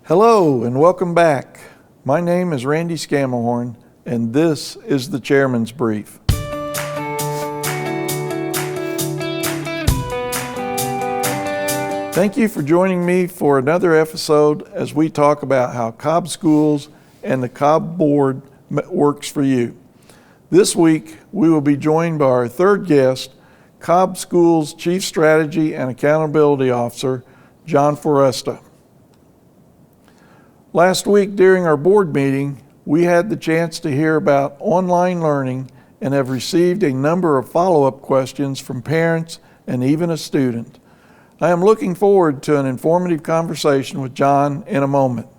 Hello and welcome back. My name is Randy Scamihorn and this is the Chairman's Brief. Thank you for joining me for another episode as we talk about how Cobb Schools and the Cobb Board works for you. This week, we will be joined by our third guest, Cobb Schools Chief Strategy and Accountability Officer, John Forresta. Last week during our board meeting, we had the chance to hear about online learning and have received a number of follow-up questions from parents and even a student. I am looking forward to an informative conversation with John in a moment.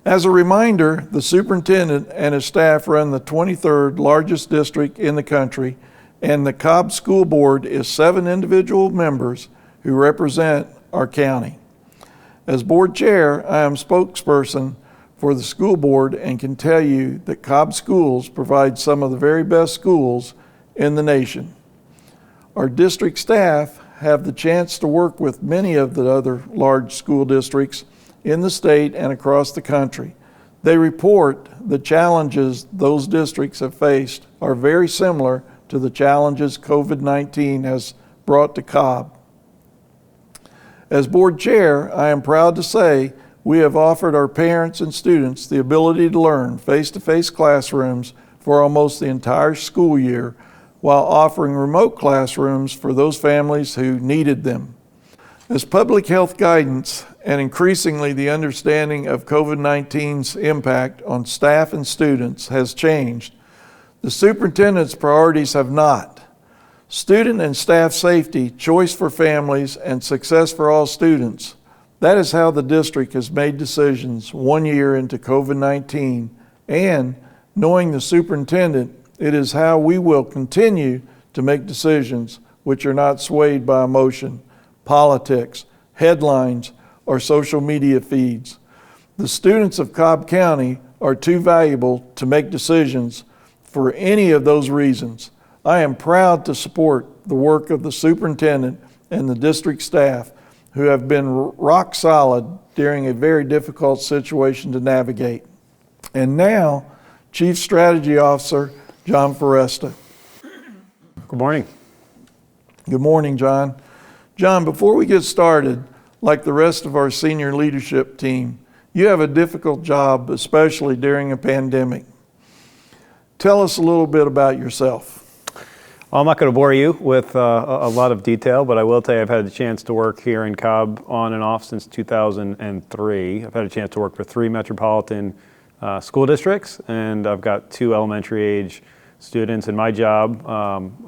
As a reminder, the superintendent and his staff run the 23rd largest district in the country, and the Cobb School Board is 7 individual members who represent our county. As board chair, I am spokesperson for the school board and can tell you that Cobb Schools provide some of the very best schools in the nation. Our district staff have the chance to work with many of the other large school districts in the state and across the country. They report the challenges those districts have faced are very similar to the challenges COVID-19 has brought to Cobb. As board chair, I am proud to say we have offered our parents and students the ability to learn face-to-face classrooms for almost the entire school year, while offering remote classrooms for those families who needed them. As public health guidance and increasingly the understanding of COVID-19's impact on staff and students has changed, the superintendent's priorities have not. Student and staff safety, choice for families, and success for all students. That is how the district has made decisions 1 year into COVID-19, and knowing the superintendent, it is how we will continue to make decisions which are not swayed by emotion, politics, headlines, or social media feeds. The students of Cobb County are too valuable to make decisions for any of those reasons. I am proud to support the work of the superintendent and the district staff who have been rock solid during a very difficult situation to navigate. And now, Chief Strategy Officer, John Feresta. Good morning. Good morning, John. John, before we get started, like the rest of our senior leadership team, you have a difficult job, especially during a pandemic. Tell us a little bit about yourself. Well, I'm not going to bore you with a lot of detail, but I will tell you I've had the chance to work here in Cobb on and off since 2003. I've had a chance to work for 3 metropolitan school districts, and I've got 2 elementary age students, and my job,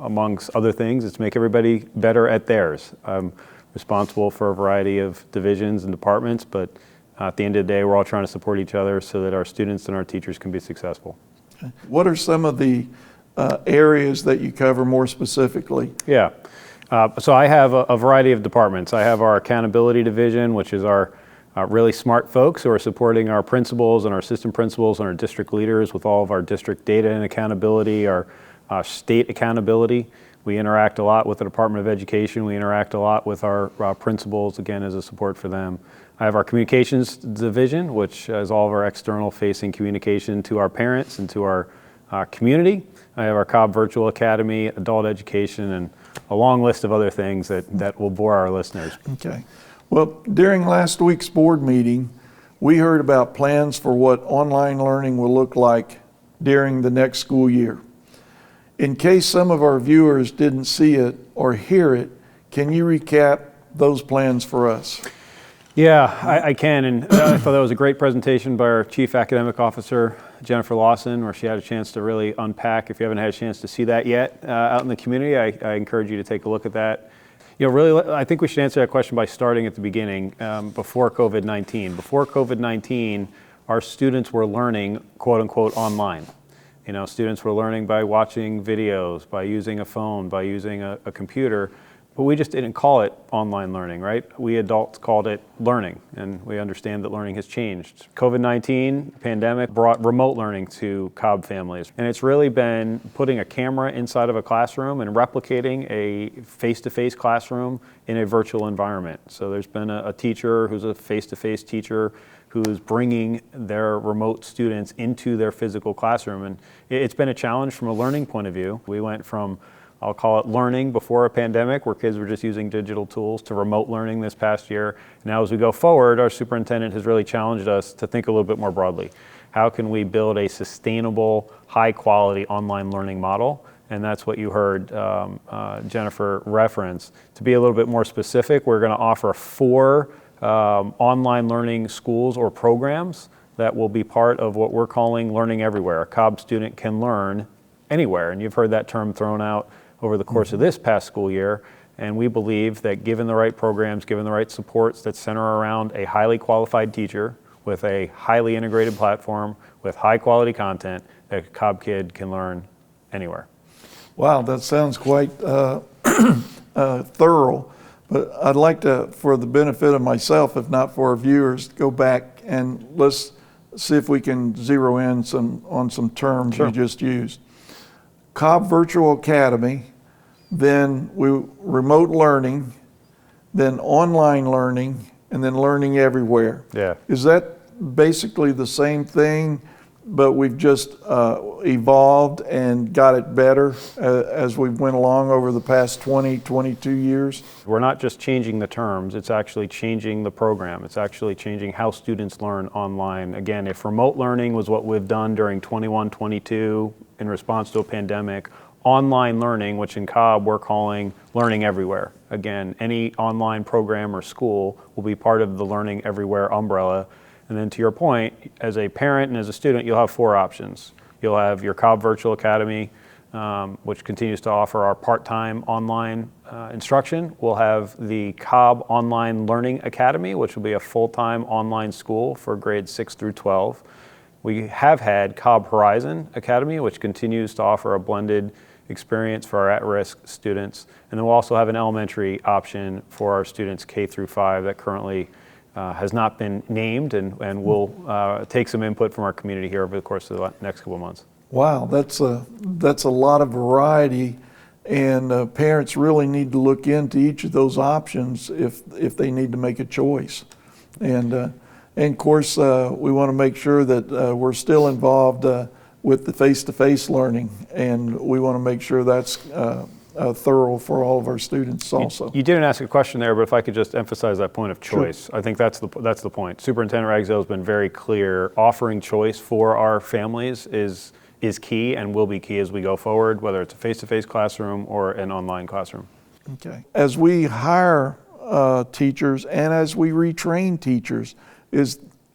amongst other things, is to make everybody better at theirs. I'm responsible for a variety of divisions and departments, but at the end of the day, we're all trying to support each other so that our students and our teachers can be successful. Okay. What are some of the areas that you cover more specifically? Yeah, so I have a variety of departments. I have our accountability division, which is our really smart folks who are supporting our principals and our assistant principals and our district leaders with all of our district data and accountability, our state accountability. We interact a lot with the Department of Education. We interact a lot with our principals, again, as a support for them. I have our communications division, which is all of our external facing communication to our parents and to our community. I have our Cobb Virtual Academy, adult education, and a long list of other things that will bore our listeners. Okay. Well, during last week's board meeting, we heard about plans for what online learning will look like during the next school year. In case some of our viewers didn't see it or hear it, can you recap those plans for us? Yeah, I can, and I thought that was a great presentation by our Chief Academic Officer, Jennifer Lawson, where she had a chance to really unpack. If you haven't had a chance to see that yet out in the community, I encourage you to take a look at that. You know, really, I think we should answer that question by starting at the beginning, before COVID-19. Before COVID-19, our students were learning, quote unquote, online. You know, students were learning by watching videos, by using a phone, by using a computer, but we just didn't call it online learning, right? We adults called it learning, and we understand that learning has changed. COVID-19 pandemic brought remote learning to Cobb families, and it's really been putting a camera inside of a classroom and replicating a face-to-face classroom in a virtual environment. So there's been a teacher who's a face-to-face teacher who's bringing their remote students into their physical classroom. And it's been a challenge from a learning point of view. We went from, I'll call it learning before a pandemic, where kids were just using digital tools, to remote learning this past year. Now as we go forward, our superintendent has really challenged us to think a little bit more broadly. How can we build a sustainable, high quality online learning model? And that's what you heard Jennifer reference. To be a little bit more specific, we're going to offer 4 online learning schools or programs that will be part of what we're calling Learning Everywhere. A Cobb student can learn anywhere, and you've heard that term thrown out over the course of this past school year. And we believe that given the right programs, given the right supports that center around a highly qualified teacher with a highly integrated platform with high quality content, that a Cobb kid can learn anywhere. Wow, that sounds quite thorough. But I'd like to, for the benefit of myself, if not for our viewers, go back and let's see if we can zero in on some terms Sure. you just used. Cobb Virtual Academy, then remote learning, then online learning, and then Learning Everywhere. Yeah. Is that basically the same thing, but we've just evolved and got it better as we went along over the past 20, 22 years? We're not just changing the terms, it's actually changing the program. It's actually changing how students learn online. Again, if remote learning was what we've done during 21, 22 in response to a pandemic, online learning, which in Cobb we're calling Learning Everywhere. Again, any online program or school will be part of the Learning Everywhere umbrella. And then to your point, as a parent and as a student, you'll have 4 options. You'll have your Cobb Virtual Academy, which continues to offer our part-time online instruction. We'll have the Cobb Online Learning Academy, which will be a full-time online school for grades 6 through 12. We have had Cobb Horizon Academy, which continues to offer a blended experience for our at-risk students. And then we'll also have an elementary option for our students K through 5 that currently has not been named, and we'll take some input from our community here over the course of the next couple of months. Wow, that's a lot of variety, and parents really need to look into each of those options if they need to make a choice. And of course, we want to make sure that we're still involved with the face-to-face learning, and we want to make sure that's thorough for all of our students also. You didn't ask a question there, but if I could just emphasize that point of choice. Sure. I think that's the point. Superintendent Ragsdale has been very clear. Offering choice for our families is key and will be key as we go forward, whether it's a face-to-face classroom or an online classroom. Okay. As we hire teachers and as we retrain teachers,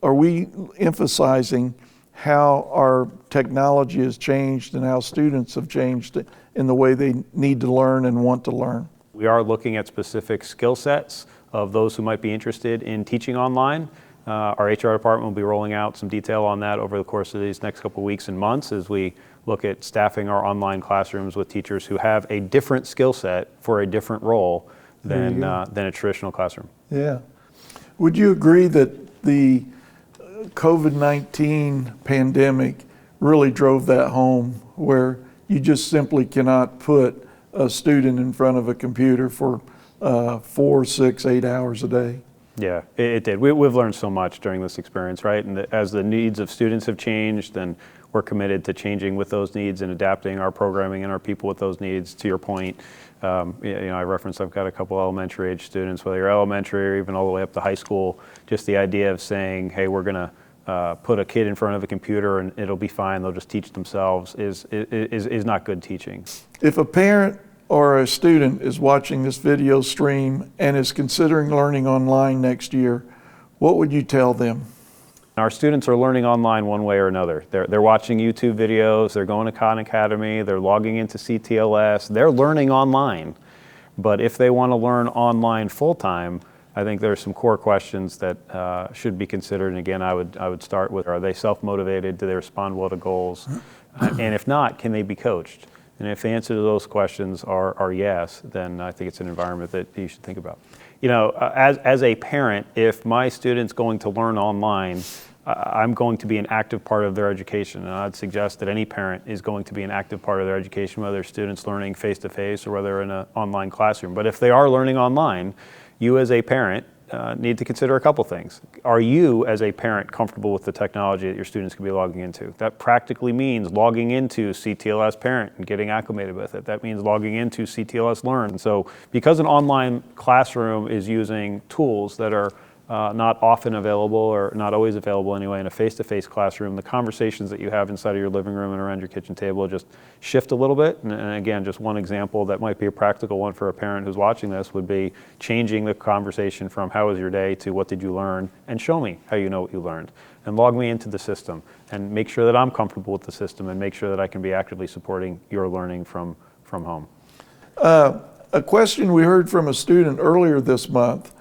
are we emphasizing how our technology has changed and how students have changed in the way they need to learn and want to learn? We are looking at specific skill sets of those who might be interested in teaching online. Our HR department will be rolling out some detail on that over the course of these next couple of weeks and months as we look at staffing our online classrooms with teachers who have a different skill set for a different role than a traditional classroom. Yeah. Would you agree that the COVID-19 pandemic really drove that home, where you just simply cannot put a student in front of a computer for 4, 6, 8 hours a day? Yeah, it did. We've learned so much during this experience, right? And as the needs of students have changed, then we're committed to changing with those needs and adapting our programming and our people with those needs. To your point, I referenced I've got a couple elementary age students, whether you're elementary or even all the way up to high school. Just the idea of saying, hey, we're going to put a kid in front of a computer and it'll be fine, they'll just teach themselves, is not good teaching. If a parent or a student is watching this video stream and is considering learning online next year, what would you tell them? Our students are learning online one way or another. They're watching YouTube videos, they're going to Khan Academy, they're logging into CTLS, they're learning online. But if they want to learn online full-time, I think there are some core questions that should be considered. And again, I would start with, are they self-motivated? Do they respond well to goals? And if not, can they be coached? And if the answer to those questions are yes, then I think it's an environment that you should think about. You know, as a parent, if my student's going to learn online, I'm going to be an active part of their education. And I'd suggest that any parent is going to be an active part of their education, whether students learning face-to-face or whether in an online classroom. But if they are learning online, you as a parent need to consider a couple things. Are you, as a parent, comfortable with the technology that your students can be logging into? That practically means logging into CTLS Parent and getting acclimated with it. That means logging into CTLS Learn. So because an online classroom is using tools that are not often available, or not always available anyway, in a face-to-face classroom, the conversations that you have inside of your living room and around your kitchen table just shift a little bit. And again, just one example that might be a practical one for a parent who's watching this would be changing the conversation from how was your day to what did you learn, and show me how you know what you learned, and log me into the system, and make sure that I'm comfortable with the system, and make sure that I can be actively supporting your learning from home. A question we heard from a student earlier this month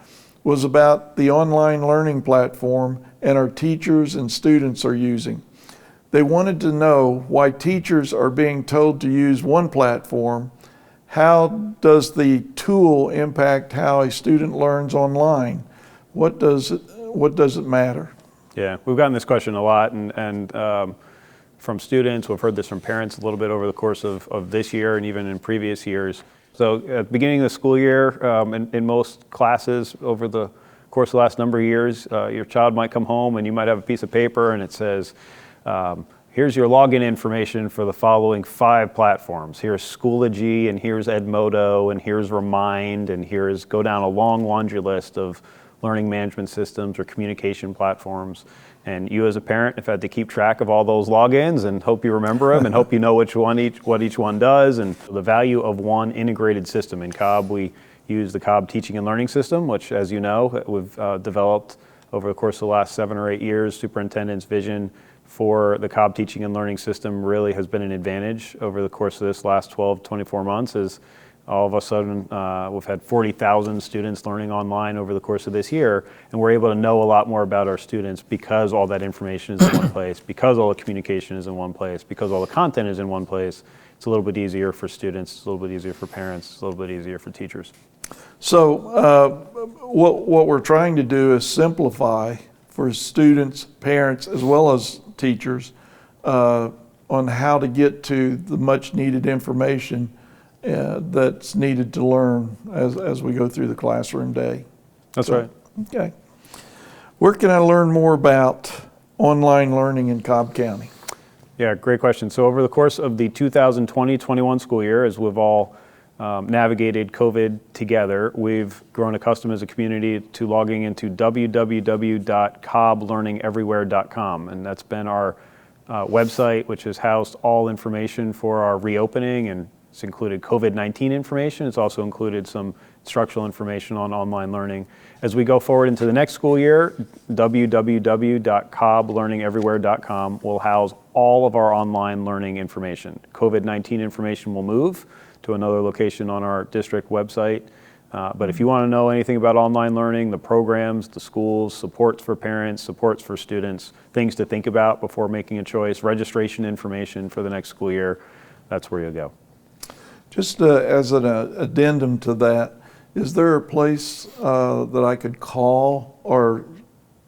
was about the online learning platform and our teachers and students are using. They wanted to know why teachers are being told to use one platform. How does the tool impact how a student learns online? What does it matter? Yeah, we've gotten this question a lot, and from students, we've heard this from parents a little bit over the course of this year and even in previous years. So at the beginning of the school year, in most classes over the course of the last number of years, your child might come home and you might have a piece of paper and it says, here's your login information for the following 5 platforms. Here's Schoology, and here's Edmodo, and here's Remind, and here's, go down a long laundry list of learning management systems or communication platforms. And you as a parent have had to keep track of all those logins and hope you remember them and hope you know what each one does, and the value of one integrated system. In Cobb, we use the Cobb Teaching and Learning System, which, as you know, we've developed over the course of the last 7 or 8 years. Superintendent's vision for the Cobb Teaching and Learning System really has been an advantage over the course of this last 12, 24 months, as all of a sudden, we've had 40,000 students learning online over the course of this year, and we're able to know a lot more about our students because all that information is in one place, because all the communication is in one place, because all the content is in one place. It's a little bit easier for students, it's a little bit easier for parents, it's a little bit easier for teachers. So what we're trying to do is simplify for students, parents, as well as teachers on how to get to the much needed information that's needed to learn as we go through the classroom day. That's right. Okay. Where can I learn more about online learning in Cobb County? Yeah, great question. So over the course of the 2020-21 school year, as we've all navigated COVID together, we've grown accustomed as a community to logging into www.cobblearningeverywhere.com, and that's been our website, which has housed all information for our reopening, and it's included COVID-19 information. It's also included some instructional information on online learning. As we go forward into the next school year, www.cobblearningeverywhere.com will house all of our online learning information. COVID-19 information will move to another location on our district website. But if you want to know anything about online learning, the programs, the schools, supports for parents, supports for students, things to think about before making a choice, registration information for the next school year, that's where you'll go. Just as an addendum to that, is there a place that I could call, or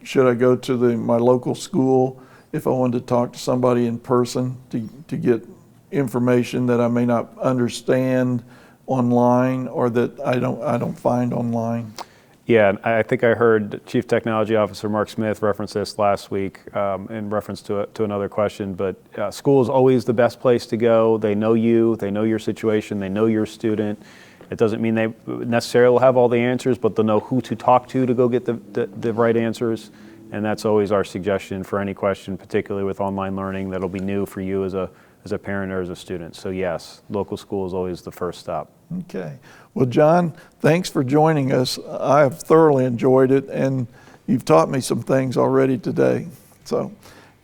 should I go to my local school if I wanted to talk to somebody in person to get information that I may not understand online or that I don't find online? Yeah, I think I heard Chief Technology Officer Mark Smith reference this last week in reference to another question, but school is always the best place to go. They know you, they know your situation, they know your student. It doesn't mean they necessarily will have all the answers, but they'll know who to talk to go get the right answers. And that's always our suggestion for any question, particularly with online learning, that'll be new for you as a parent or as a student. So yes, local school is always the first stop. Okay. Well, John, thanks for joining us. I have thoroughly enjoyed it, and you've taught me some things already today.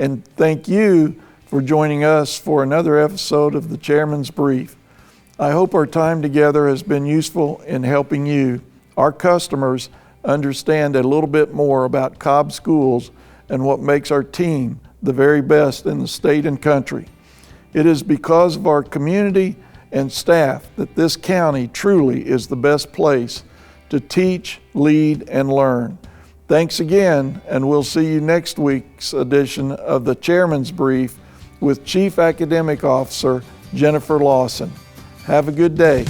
And thank you for joining us for another episode of the Chairman's Brief. I hope our time together has been useful in helping you, our customers, understand a little bit more about Cobb Schools and what makes our team the very best in the state and country. It is because of our community and staff that this county truly is the best place to teach, lead, and learn. Thanks again, and we'll see you next week's edition of the Chairman's Brief with Chief Academic Officer Jennifer Lawson. Have a good day.